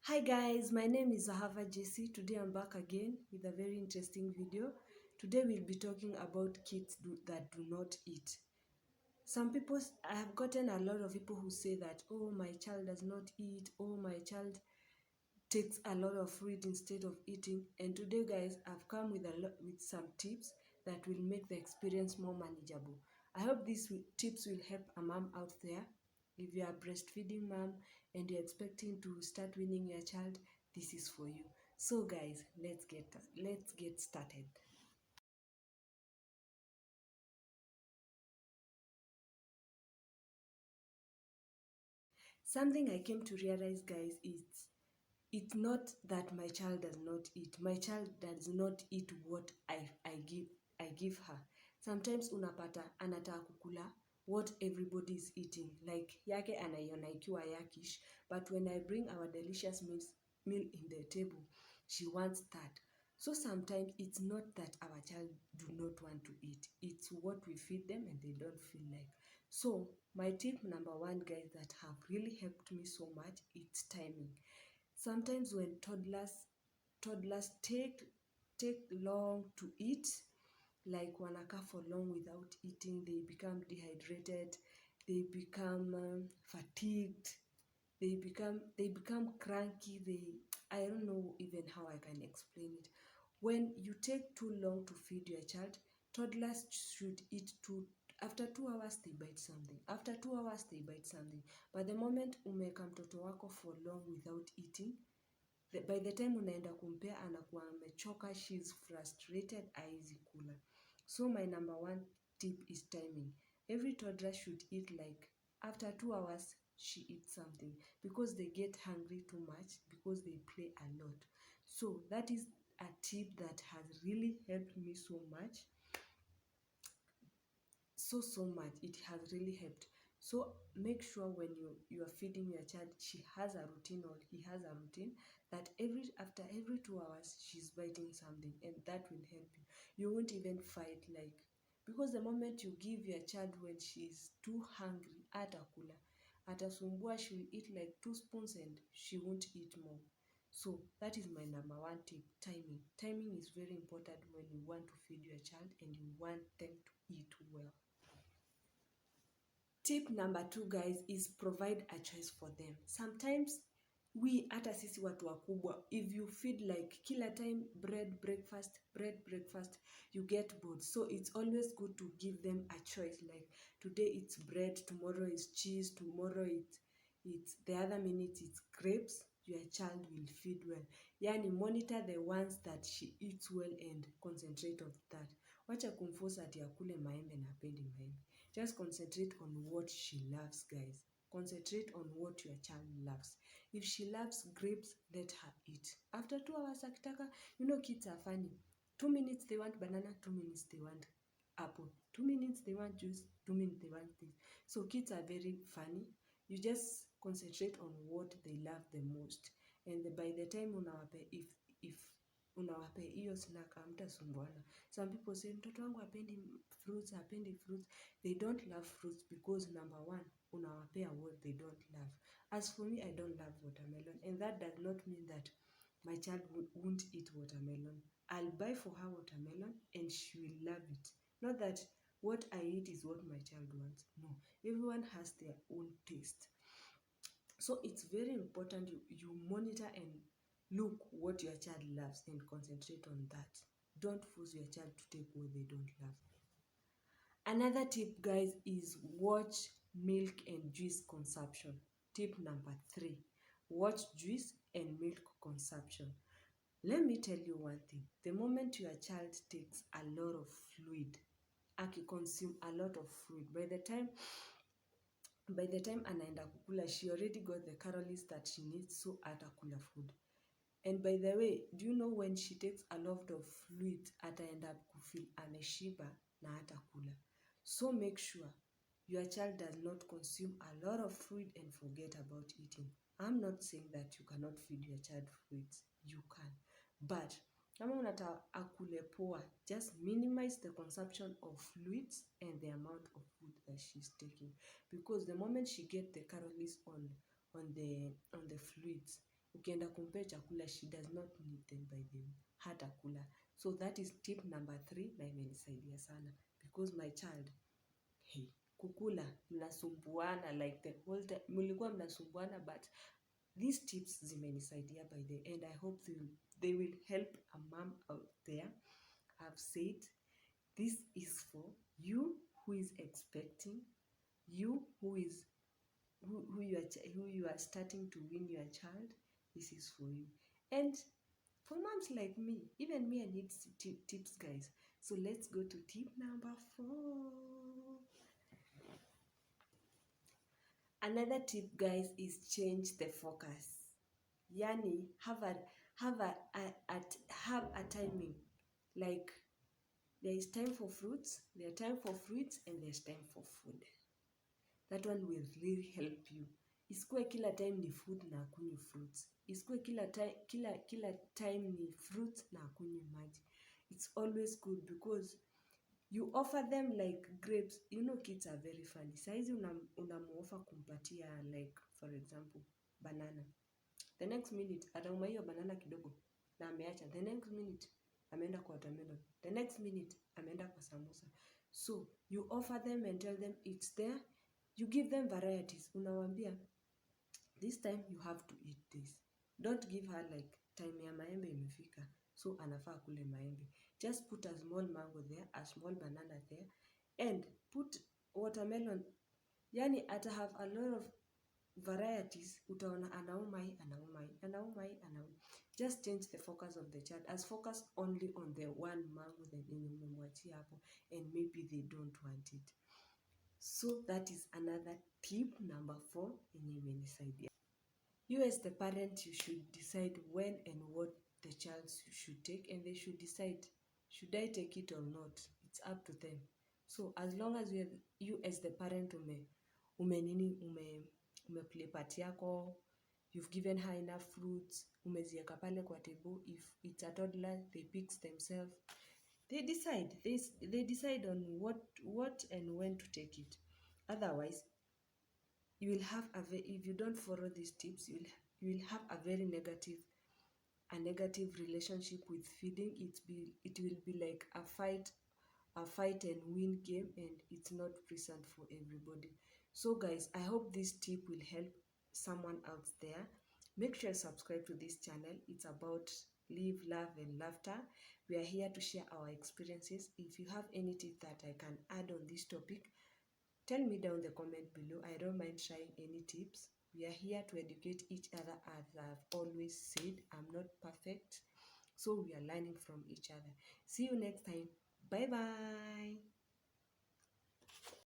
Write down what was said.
Hi guys, my name is Zahava JC. Today I'm back again with a very interesting video. Today we'll be talking about kids that do not eat. I have gotten a lot of people who say that, oh, my child does not eat, oh, my child takes a lot of fruit instead of eating. And today guys, I've come with with some tips that will make the experience more manageable. I hope these tips will help a mom out there. If you are a breastfeeding mom and you're expecting to start weaning your child, this is for you. So guys, let's get started. Something I came to realize, guys, is it's not that my child does not eat. My child does not eat what I give her. Sometimes unapata anataka kukula what everybody is eating, like yake anaiona ikiwa yakish, but when I bring our delicious meal in the table, she wants that. So sometimes it's not that our child do not want to eat, it's what we feed them and they don't feel like. So my tip number one, guys, that have really helped me so much, it's timing. Sometimes when toddlers take long to eat, like wanakaa for long without eating, they become dehydrated, they become fatigued, they become cranky, they I don't know even how I can explain it. When you take too long to feed your child, toddlers should eat two. After 2 hours they bite something, after 2 hours they bite something, but the moment umeweka mtoto wako for long without eating, by the time unaenda kumpea anakuwa amechoka, she's frustrated, haizi kula. So my number one tip is timing. Every toddler should eat like after 2 hours she eats something, because they get hungry too much because they play a lot. So that is a tip that has really helped me so much, so much. It has really helped. So make sure when you are feeding your child, she has a routine, or he has a routine, that after every 2 hours she's biting something, and that will help you. You won't even fight, like, because the moment you give your child when she's too hungry, atakula, atasumbua, she will eat like 2 spoons and she won't eat more. So that is my number one tip: timing is very important when you want to feed your child and you want them to eat well. Tip number two, guys, is provide a choice for them. Sometimes we hata sisi watu wakubwa, if you feed like kila time bread breakfast, you get bored. So it's always good to give them a choice, like today it's bread, tomorrow it's cheese, tomorrow it's the other minute it's grapes. Your child will feed well. Yani monitor the ones that she eats well and concentrate on that. Wacha kumforce ati akule maembe na hapendi maembe. Just concentrate on what she loves, guys. Concentrate on what your child loves. If she loves grapes, let her eat. After 2 hours akitaka, kids are funny. 2 minutes they want banana, 2 minutes they want apple. 2 minutes they want juice, 2 minutes they want this. So kids are very funny. You just concentrate on what they love the most. And by the time if unawape hiyo snack, hamtasumbuana. Some people say mtoto wangu hapendi fruits. They don't love fruits because number one, unawapea what they don't love. As for me, I don't love watermelon, and that does not mean that my child won't eat watermelon. I'll buy for her watermelon and she will love it. Not that what I eat is what my child wants. No, everyone has their own taste. So it's very important you monitor and look what your child loves and concentrate on that. Don't force your child to take what they don't love. Another tip, guys, is watch milk and juice consumption. Tip number three: watch juice and milk consumption. Let me tell you one thing. The moment your child takes a lot of fluid, consume a lot of fluid, by the time anaenda kukula, she already got the calories that she needs, so atakula food. And by the way, do you know when she takes a lot of fluid, ataenda kufeel ameshiba na atakula. So make sure your child does not consume a lot of food and forget about eating. I'm not saying that you cannot feed your child fruits. You can. But kama unataka akule poa, just minimize the consumption of fluids and the amount of food that she's taking. Because the moment she gets the calories on the fluids, ukienda kumpea chakula, she does not need them by the way, hata kula. So that is tip number 3 na imenisaidia sana because my child, hey, kukula mnasumbuana like the whole time, mlikuwa mnasumbuana, but these tips zimenisaidia by the end. I hope they will help a mom out there. I've said this is for you who is expecting, you who is who you are starting to win your child. This is for you. And for moms like me, even me, I need tips, guys. So let's go to tip number 4. Another tip, guys, is change the focus. Yani, have a timing. Like, there is time for fruits, there's time for fruits, and there's time for food. That one will really help you. Isikuwe kila time ni food na akunywe fruits. Isikuwe kila time ni fruits na akunywe maji. It's always good because you offer them like grapes. You know, kids are very funny. Saizi unamuoffer kumpatia like for example banana. The next minute atauma hiyo banana kidogo na ameacha. The next minute ameenda kwa watermelon. The next minute ameenda kwa samosa. So you offer them and tell them it's there. You give them varieties. Unawambia, this time you have to eat this. Don't give her like time ya maembe imefika, so anafaa kule maembe. Just put a small mango there, a small banana there, and put watermelon. Yani ata have a lot of varieties. Utaona anauma hii. Just change the focus of the child. As focus only on the one mango then umemwachia hapo, and maybe they don't want it. So that is another tip number 4 yenye imenisaidia. You as the parent, you should decide when and what the child should take, and they should decide, should I take it or not? It's up to them. So as long as you as the parent play part yako, you've given her enough fruits, umezieka pale kwa table. If it's a toddler, they pick themselves. They decide on what and when to take it. Otherwise, you will have if you don't follow these tips, you will have a very negative relationship with feeding. It will be like a fight and win game, and it's not pleasant for everybody. So guys, I hope this tip will help someone out there. Make sure you subscribe to this channel. It's about live, love, and laughter. We are here to share our experiences. If you have any tip that I can add on this topic, tell me down the comment below. I don't mind trying any tips. We are here to educate each other. As I've always said, I'm not perfect, so we are learning from each other. See you next time. Bye bye.